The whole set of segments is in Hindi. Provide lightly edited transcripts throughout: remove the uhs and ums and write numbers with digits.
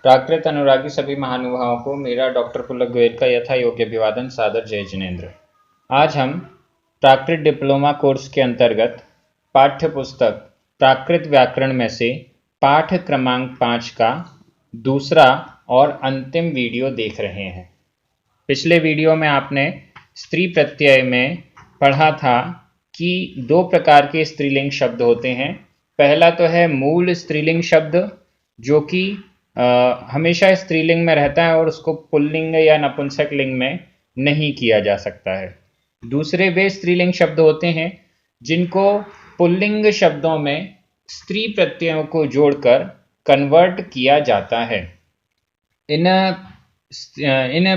प्राकृत अनुरागी सभी महानुभावों को मेरा डॉक्टर पुलक गोयल का यथा योग्य अभिवादन सादर जय जिनेन्द्र। आज हम प्राकृत डिप्लोमा कोर्स के अंतर्गत पाठ्य पुस्तक प्राकृत व्याकरण में से पाठ क्रमांक 5 का दूसरा और अंतिम वीडियो देख रहे हैं। पिछले वीडियो में आपने स्त्री प्रत्यय में पढ़ा था कि दो प्रकार के स्त्रीलिंग शब्द होते हैं। पहला तो है मूल स्त्रीलिंग शब्द जो कि हमेशा स्त्रीलिंग में रहता है और उसको पुल्लिंग या नपुंसक लिंग में नहीं किया जा सकता है। दूसरे वे स्त्रीलिंग शब्द होते हैं जिनको पुल्लिंग शब्दों में स्त्री प्रत्ययों को जोड़कर कन्वर्ट किया जाता है। इन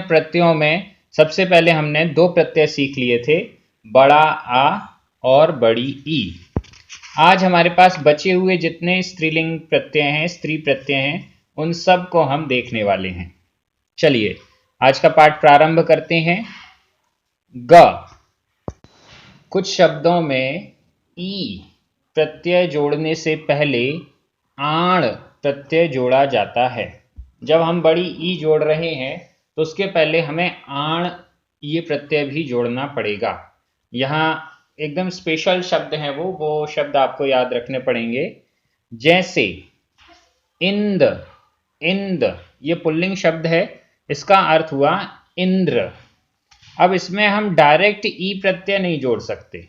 प्रत्ययों में सबसे पहले हमने दो प्रत्यय सीख लिए थे, बड़ा आ और बड़ी ई। आज हमारे पास बचे हुए जितने स्त्रीलिंग प्रत्यय हैं, स्त्री प्रत्यय हैं, उन सब को हम देखने वाले हैं। चलिए आज का पाठ प्रारंभ करते हैं। ग कुछ शब्दों में ई प्रत्यय जोड़ने से पहले आण प्रत्यय जोड़ा जाता है। जब हम बड़ी ई जोड़ रहे हैं तो उसके पहले हमें आण ये प्रत्यय भी जोड़ना पड़ेगा। यहाँ एकदम स्पेशल शब्द हैं वो शब्द आपको याद रखने पड़ेंगे। जैसे इंद, इंद ये पुल्लिंग शब्द है, इसका अर्थ हुआ इंद्र। अब इसमें हम डायरेक्ट ई प्रत्यय नहीं जोड़ सकते,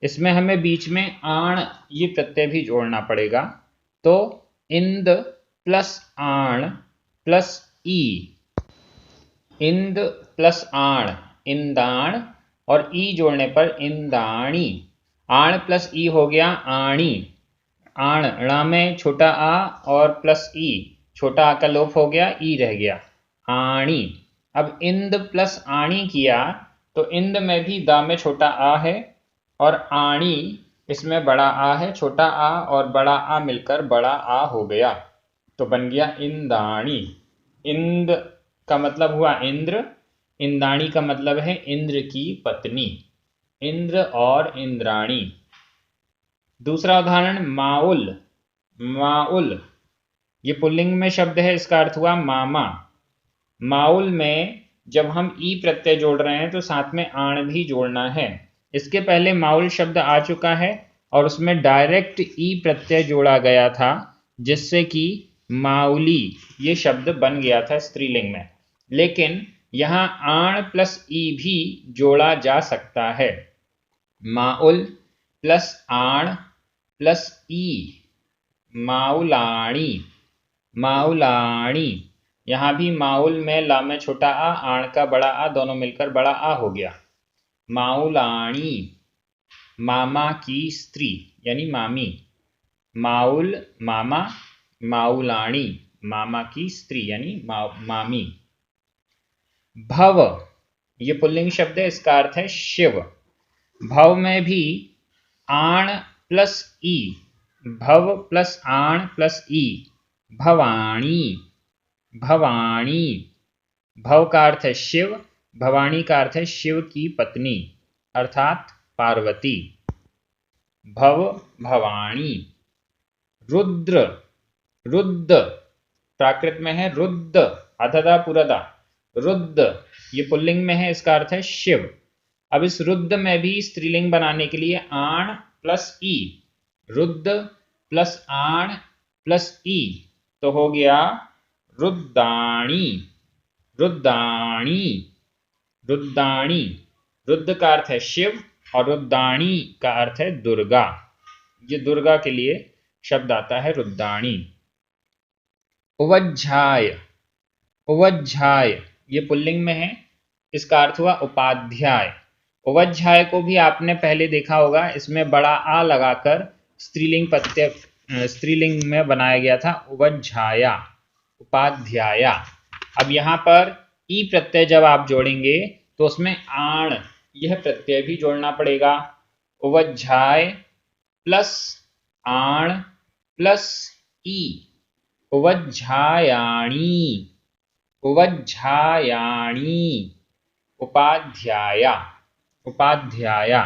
इसमें हमें बीच में आण ये प्रत्यय भी जोड़ना पड़ेगा। तो इंद प्लस आण प्लस ई, इंद प्लस आण इंदाण, और ई जोड़ने पर इंदाणी। आण प्लस ई हो गया आणी। आण ण में छोटा आ और प्लस ई, छोटा आ का लोप हो गया, ई रह गया, आणी। अब इंद प्लस आणी किया तो इंद में भी दा में छोटा आ है और आणी इसमें बड़ा आ है। छोटा आ और बड़ा आ मिलकर बड़ा आ हो गया तो बन गया इंदाणी। इंद का मतलब हुआ इंद्र, इंद्राणी का मतलब है इंद्र की पत्नी, इंद्र और इंद्राणी। दूसरा उदाहरण माउल, माउल ये पुल्लिंग में शब्द है, इसका अर्थ हुआ मामा। माउल में जब हम ई प्रत्यय जोड़ रहे हैं तो साथ में आण भी जोड़ना है। इसके पहले माउल शब्द आ चुका है और उसमें डायरेक्ट ई प्रत्यय जोड़ा गया था जिससे कि माउली ये शब्द बन गया था स्त्रीलिंग में। लेकिन यहाँ आण प्लस ई भी जोड़ा जा सकता है। माउल प्लस आण प्लस ई, माउलाणी, माउलाणी। यहाँ भी माउल में ला में छोटा आ, आण का बड़ा आ, दोनों मिलकर बड़ा आ हो गया, माउलाणी। मामा की स्त्री यानी मामी, माउल मामा, माउलाणी मामा की स्त्री यानी मामी। भव ये पुल्लिंग शब्द है, इसका अर्थ है शिव। भव में भी आण प्लस ई, भव प्लस आण प्लस ई, भवाणी, भवाणी। भव का अर्थ है शिव, भवानी का अर्थ है शिव की पत्नी अर्थात पार्वती। भव भवाणी। रुद्र, रुद्र प्राकृत में है रुद्र, अधदा पुरदा, रुद्र ये पुल्लिंग में है, इसका अर्थ है शिव। अब इस रुद्र में भी स्त्रीलिंग बनाने के लिए आण प्लस ई, रुद्र प्लस आण प्लस ई तो हो गया रुद्दाणी, रुद्दाणी, रुद्दाणी। रुद्र का अर्थ है शिव और रुद्दाणी का अर्थ है दुर्गा। ये दुर्गा के लिए शब्द आता है रुद्दाणी। उवज्झाय, उवज्झाय ये पुल्लिंग में है, इसका अर्थ हुआ उपाध्याय। उवज्झाय को भी आपने पहले देखा होगा, इसमें बड़ा आ लगाकर स्त्रीलिंग प्रत्यय स्त्रीलिंग में बनाया गया था, उवज्झाया, उपाध्याया। अब यहाँ पर ई प्रत्यय जब आप जोड़ेंगे तो उसमें आण यह प्रत्यय भी जोड़ना पड़ेगा। उवज्झाय प्लस आण प्लस ई, उवज्झायाणी, उवज्झायाणी। उपाध्याया, उपाध्याया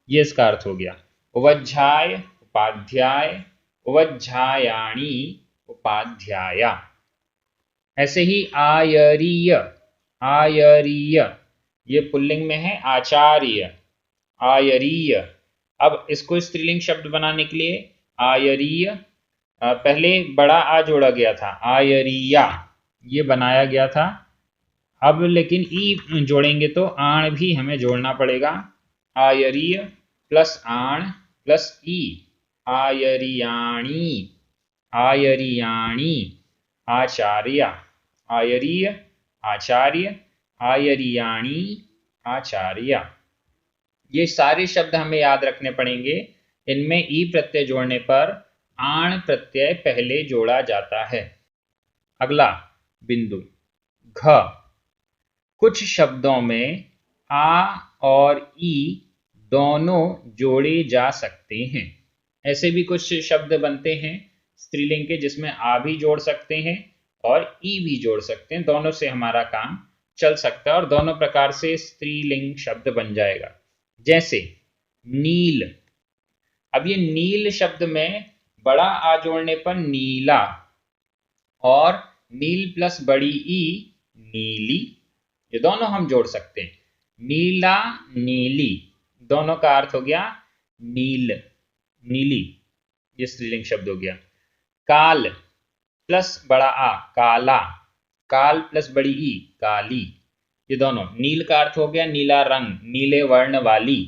ये इसका अर्थ हो गया। उवज्झाय उपाध्याय, उवज्झायाणी उपाध्याया। ऐसे ही आयरीय, आयरीय ये पुल्लिंग में है आचार्य, आयरीय। अब इसको स्त्रीलिंग शब्द बनाने के लिए आयरीय, पहले बड़ा आ जोड़ा गया था, आयरिया ये बनाया गया था। अब लेकिन ई जोड़ेंगे तो आण भी हमें जोड़ना पड़ेगा, आयरीय प्लस आण प्लस ई, आयरियाणी, आयरियाणी, आचार्य, आयरीय, आचार्य, आयरियाणी, आचार्य। ये सारे शब्द हमें याद रखने पड़ेंगे। इनमें ई प्रत्यय जोड़ने पर आण प्रत्यय पहले जोड़ा जाता है। अगला बिंदु घ। कुछ शब्दों में आ और ई दोनों जोड़े जा सकते हैं। ऐसे भी कुछ शब्द बनते हैं स्त्रीलिंग के जिसमें आ भी जोड़ सकते हैं और ई भी जोड़ सकते हैं, दोनों से हमारा काम चल सकता है और दोनों प्रकार से स्त्रीलिंग शब्द बन जाएगा। जैसे नील। अब ये नील शब्द में बड़ा आ जोड़ने पर नीला और नील प्लस बड़ी ई नीली, ये दोनों हम जोड़ सकते हैं। नीला, नीली, दोनों का अर्थ हो गया नील, नीली, ये स्त्रीलिंग शब्द हो गया। काल प्लस बड़ा आ काला, काल प्लस बड़ी ई काली, ये दोनों। नील का अर्थ हो गया नीला रंग, नीले वर्ण वाली,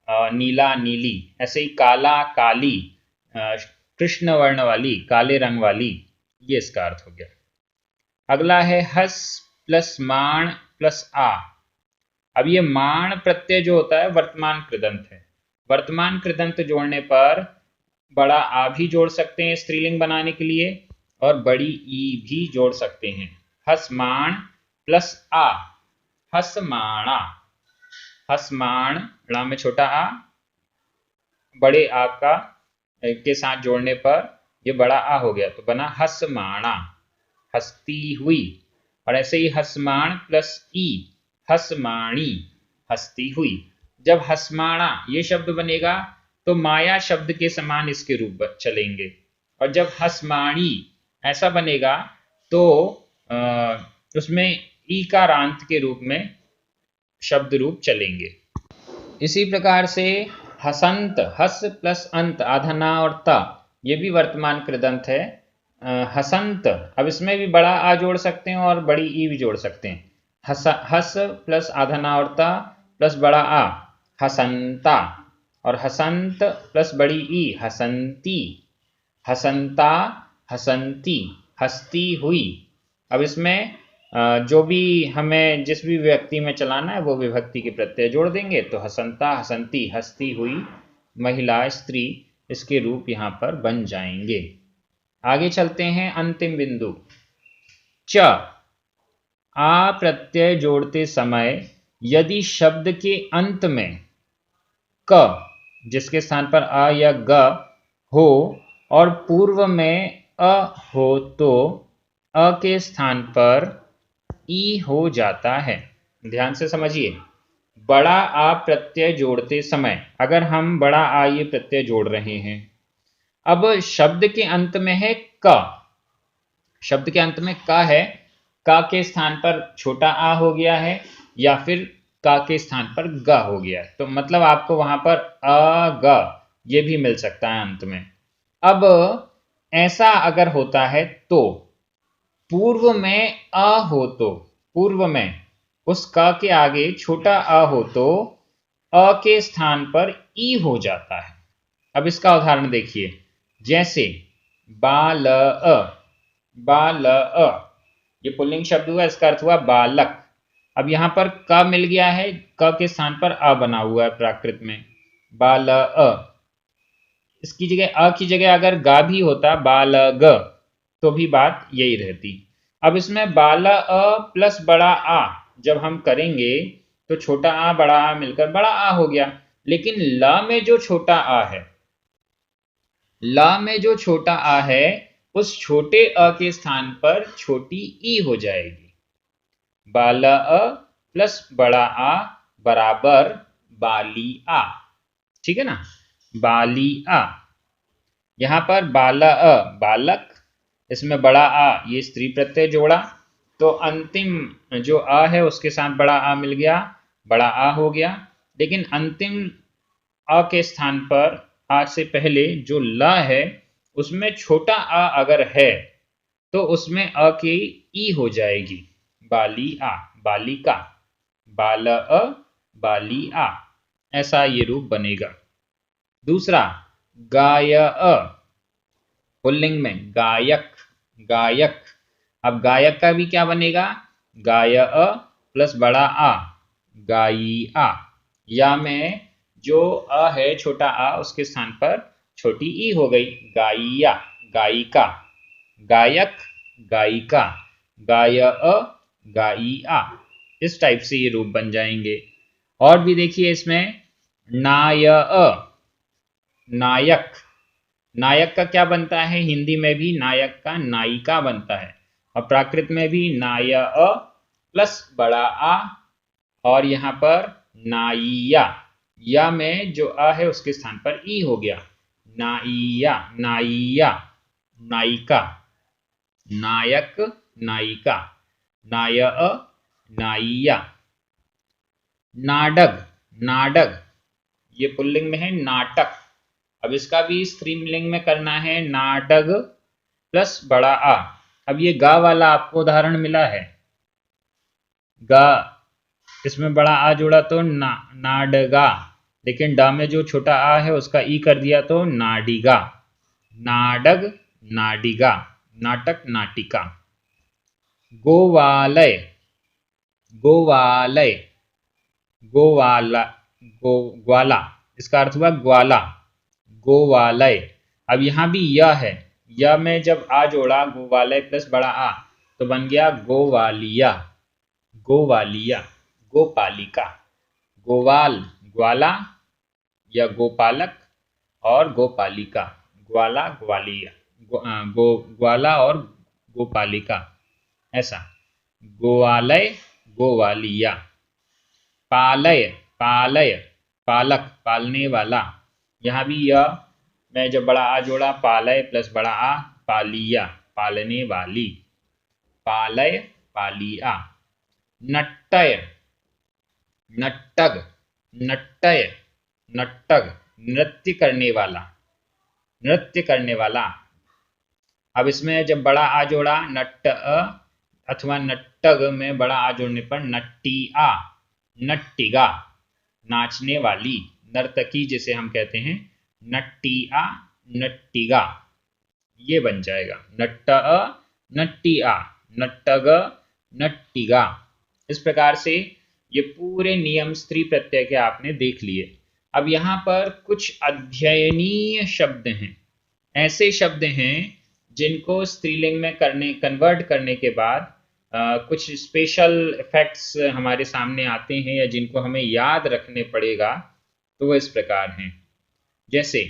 नीला नीली। ऐसे ही काला काली, कृष्ण वर्ण वाली, काले रंग वाली, ये इसका अर्थ हो गया। अगला है हस प्लस माण प्लस आ। अब ये माण प्रत्यय जो होता है वर्तमान कृदंत है। वर्तमान कृदंत जोड़ने पर बड़ा आ भी जोड़ सकते हैं स्त्रीलिंग बनाने के लिए और बड़ी ई भी जोड़ सकते हैं। हसमाण प्लस आ, हसमाणा, हसमाण, ड़ा में छोटा आ, बड़े आ का के साथ जोड़ने पर ये बड़ा आ हो गया तो बना हसमाणा, हस्ती हुई। और ऐसे ही हसमाण प्लस ई, हसमाणी, हस्ती हुई। जब हसमाणा ये शब्द बनेगा तो माया शब्द के समान इसके रूप चलेंगे, और जब हसमाणी ऐसा बनेगा तो उसमें ई का रांत के रूप में शब्द रूप चलेंगे। इसी प्रकार से हसंत, हस प्लस अंत, आधा ना और ता, ये भी वर्तमान कृदंत है। हसंत, अब इसमें भी बड़ा आ जोड़ सकते हैं और बड़ी ई भी जोड़ सकते हैं। हस प्लस आधा ना और ता प्लस बड़ा आ, हसंता। और हसंत प्लस बड़ी ई हसंती, हसंता, हसंती, हस्ती हुई। अब इसमें जो भी हमें जिस भी व्यक्ति में चलाना है वो विभक्ति के प्रत्यय जोड़ देंगे तो हसंता, हसंती, हस्ती हुई, महिला, स्त्री, इसके रूप यहाँ पर बन जाएंगे। आगे चलते हैं अंतिम बिंदु च। आ प्रत्यय जोड़ते समय यदि शब्द के अंत में क जिसके स्थान पर आ या ग हो और पूर्व में अ हो तो अ के स्थान पर ई हो जाता है। ध्यान से समझिए, बड़ा आ प्रत्यय जोड़ते समय अगर हम बड़ा आ ये प्रत्यय जोड़ रहे हैं, अब शब्द के अंत में है क, शब्द के अंत में क है, क के स्थान पर छोटा आ हो गया है या फिर क के स्थान पर ग हो गया है, तो मतलब आपको वहां पर अ ग ये भी मिल सकता है अंत में। अब ऐसा अगर होता है तो पूर्व में अ हो तो, पूर्व में उस क के आगे छोटा अ हो तो अ के स्थान पर ई हो जाता है। अब इसका उदाहरण देखिए, जैसे बाल अ, बाल अ, ये पुल्लिंग शब्द हुआ, इसका अर्थ हुआ बालक। अब यहां पर क मिल गया है, क के स्थान पर अ बना हुआ है प्राकृत में, बाल अ। इसकी जगह अ की जगह अगर गा भी होता बाल ग तो भी बात यही रहती। अब इसमें बाला अ प्लस बड़ा आ जब हम करेंगे तो छोटा आ बड़ा आ मिलकर बड़ा आ हो गया, लेकिन ल में जो छोटा आ है, ल में जो छोटा आ है उस छोटे अ के स्थान पर छोटी ई हो जाएगी। बाला अ प्लस बड़ा आ बराबर बाली आ, ठीक है ना, बाली आ। यहां पर बाला अ बालक इसमें बड़ा आ ये स्त्री प्रत्यय जोड़ा तो अंतिम जो आ है उसके साथ बड़ा आ मिल गया, बड़ा आ हो गया। लेकिन अंतिम अ के स्थान पर आ से पहले जो ल है उसमें छोटा आ अगर है तो उसमें अ की ई हो जाएगी, बाली आ, बालिका, बाल अ, बाली आ, ऐसा ये रूप बनेगा। दूसरा गाय अ, पुल्लिंग में गायक, गायक। अब गायक का भी क्या बनेगा, गाय अ प्लस बड़ा आ, गाई आ। या में जो अ है छोटा आ उसके स्थान पर छोटी ई हो गई, गाइया, गायिका, गायक, गायिका, गाय अ, गाई आ। इस टाइप से ये रूप बन जाएंगे। और भी देखिए इसमें नाय अ, नायक, नायक का क्या बनता है, हिंदी में भी नायक का नायिका बनता है। और प्राकृत में भी नाय अ प्लस बड़ा आ और यहाँ पर नाइया, या में जो अ है उसके स्थान पर ई हो गया, नाइया, नाइया, नायिका, नायक, नायिका, नाय अ, नाइया। नाडग, नाडग ये पुल्लिंग में है, नाटक। अब इसका भी स्त्रीलिंग में करना है, नाडग प्लस बड़ा आ। अब ये गा वाला आपको उदाहरण मिला है, गा इसमें बड़ा आ जोड़ा तो नाडगा, लेकिन डा में जो छोटा आ है उसका ई कर दिया तो नाडिगा, नाडग, नाडिगा, नाटक, नाटिका। गोवालय, गोवालय, गोवाला, ग्वाला, इसका अर्थ हुआ ग्वाला, गोवालय। अब यहां भी य है, य में जब आ जोड़ा गोवालय प्लस बड़ा आ तो बन गया गोवालिया, गोवालिया, गोपालिका। गोवाल ग्वाला या गोपालक और गोपालिका, ग्वाला, ग्वालिया, ग्वाला और गोपालिका, ऐसा। गोवालय, गोवालिया। पालय, पालय, पालक, पालने वाला। यहाँ भी यह मैं जब बड़ा आ जोड़ा पालय प्लस बड़ा आ, पालिया, पालने वाली, पालय, पालिया। नट्टय, नट्टग, नट्टय, नट्टग, नृत्य करने वाला, नृत्य करने वाला। अब इसमें जब बड़ा आ जोड़ा नट्ट अ अथवा नट्टग में बड़ा आ जोड़ने पर नट्टी आ, नट्टिगा, नाचने वाली, नर्तकी जिसे हम कहते हैं, नट्टिया, नट्टिगा, ये बन जाएगा। नट्ट अ, नट्टिया, नट्टग, नट्टिगा। इस प्रकार से ये पूरे नियम स्त्री प्रत्यय के आपने देख लिए। अब यहाँ पर कुछ अध्ययनीय शब्द हैं, ऐसे शब्द हैं जिनको स्त्रीलिंग में कन्वर्ट करने के बाद कुछ स्पेशल इफेक्ट्स हमारे सामने आते हैं या जिनको हमें याद रखने पड़ेगा। तो वो इस प्रकार हैं, जैसे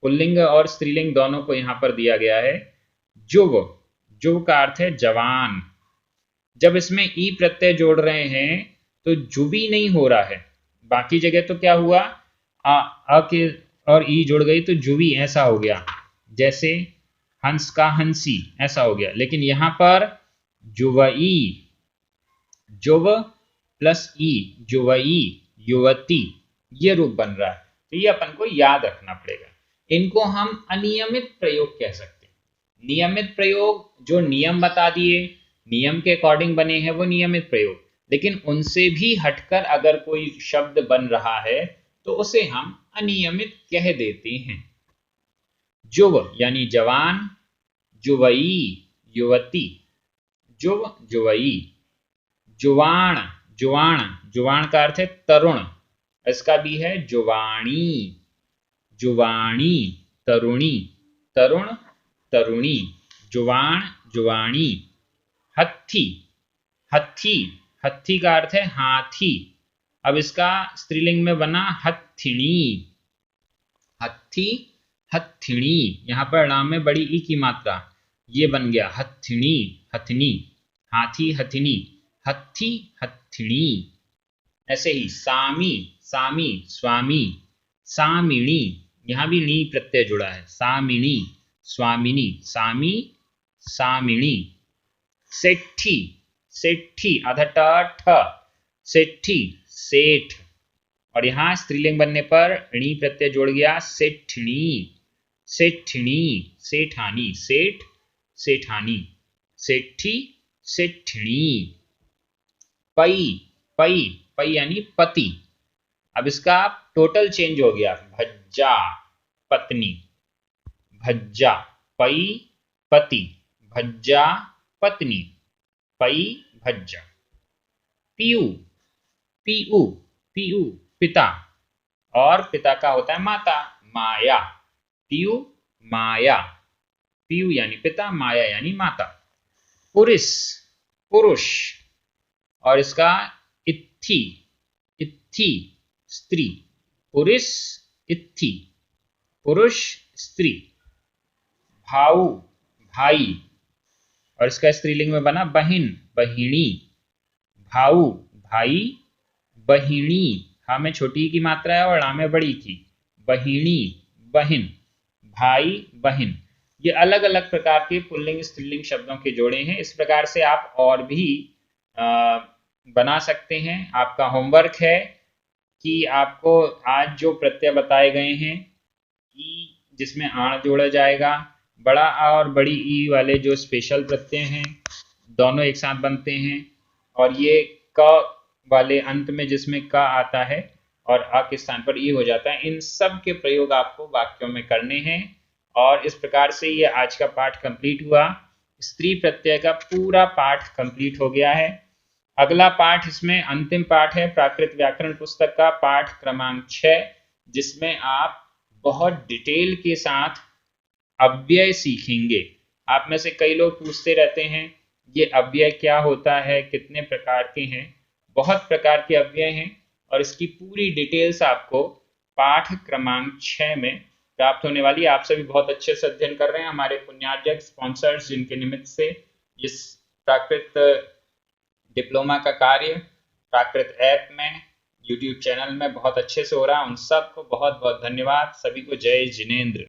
पुल्लिंग और स्त्रीलिंग दोनों को यहाँ पर दिया गया है। जुव, जुव का अर्थ है जवान। जब इसमें ई प्रत्यय जोड़ रहे हैं तो जुबी नहीं हो रहा है, बाकी जगह तो क्या हुआ, आ के और ई जुड़ गई तो जुबी ऐसा हो गया, जैसे हंस का हंसी ऐसा हो गया। लेकिन यहां पर जुवई, जुव प्लस ई, जुवई, युवती, ये रूप बन रहा है। तो ये अपन को याद रखना पड़ेगा। इनको हम अनियमित प्रयोग कह सकते हैं। नियमित प्रयोग जो नियम बता दिए, नियम के अकॉर्डिंग बने हैं वो नियमित प्रयोग, लेकिन उनसे भी हटकर अगर कोई शब्द बन रहा है तो उसे हम अनियमित कह देते हैं। जुव यानी जवान, जुवई युवती, जुव, जुवई। जुवाण, जुवाण, जुवाण का अर्थ है तरुण, इसका भी है जुवाणी, जुवाणी, तरुणी, तरुण, तरुणी, जुवाण, जुवाणी। हत्थी, हत्थी, हत्थी का अर्थ है हाथी। अब इसका स्त्रीलिंग में बना हत्थिणी, हत्थी, हत्थिणी। यहां पर नाम में बड़ी ई की मात्रा, ये बन गया हत्थिणी, हथनी, हाथी, हथिनी, हत्थी, हत्थिणी। ऐसे ही सामी, सामी, स्वामी, सामिणी, यहां भी नी प्रत्यय जुड़ा है, सामिणी, स्वामिनी, सामी, सामिणी। सेठी, सेठी आधा ट ठ, सेठी सेठ। और यहाँ स्त्रीलिंग बनने पर णी प्रत्यय जोड़ गया, सेठनी, सेठनी, सेठानी, सेठ सेठानी, सेठी सेठनी। पई, पई, पई यानी पति। अब इसका टोटल चेंज हो गया, भज्जा पत्नी, भज्जा पई पति, भज्जा पत्नी, पई भज्जा। पीयू, पीयू, पीयू पिता, और पिता का होता है माता, माया। पीयू माया, पीयू यानी पिता, माया यानी माता। पुरुष, पुरुष, और इसका इत्थि, इत्थि स्त्री, पुरुष इत्थि, पुरुष स्त्री। भाऊ, भाई, और इसका स्त्रीलिंग में बना बहिन, बहिणी। भाऊ भाई, बहिणी, हा में छोटी की मात्रा है और ला में बड़ी की, बहिणी बहिन, भाई बहिन। ये अलग अलग प्रकार के पुल्लिंग स्त्रीलिंग शब्दों के जोड़े हैं। इस प्रकार से आप और भी बना सकते हैं। आपका होमवर्क है कि आपको आज जो प्रत्यय बताए गए हैं, ई जिसमें आण जोड़ा जाएगा, बड़ा आ और बड़ी ई वाले जो स्पेशल प्रत्यय हैं दोनों एक साथ बनते हैं, और ये क वाले अंत में जिसमें क आता है और अ के स्थान पर ई हो जाता है, इन सब के प्रयोग आपको वाक्यों में करने हैं। और इस प्रकार से ये आज का पाठ कंप्लीट हुआ। स्त्री प्रत्यय का पूरा पाठ कंप्लीट हो गया है। अगला पाठ, इसमें अंतिम पाठ है प्राकृत व्याकरण पुस्तक का पाठ क्रमांक 6, जिसमें आप बहुत डिटेल के साथ अव्यय सीखेंगे। आप में से कई लोग पूछते रहते हैं ये अव्यय क्या होता है, कितने प्रकार के हैं। बहुत प्रकार के अव्यय हैं और इसकी पूरी डिटेल्स आपको पाठ क्रमांक 6 में प्राप्त होने वाली। आप सभी बहुत अच्छे से अध्ययन कर रहे हैं। हमारे पुण्यार्जक स्पॉन्सर्स जिनके निमित्त से इस प्राकृत डिप्लोमा का कार्य प्राकृत ऐप में, यूट्यूब चैनल में बहुत अच्छे से हो रहा है, उन सबको बहुत बहुत धन्यवाद। सभी को जय जिनेंद्र।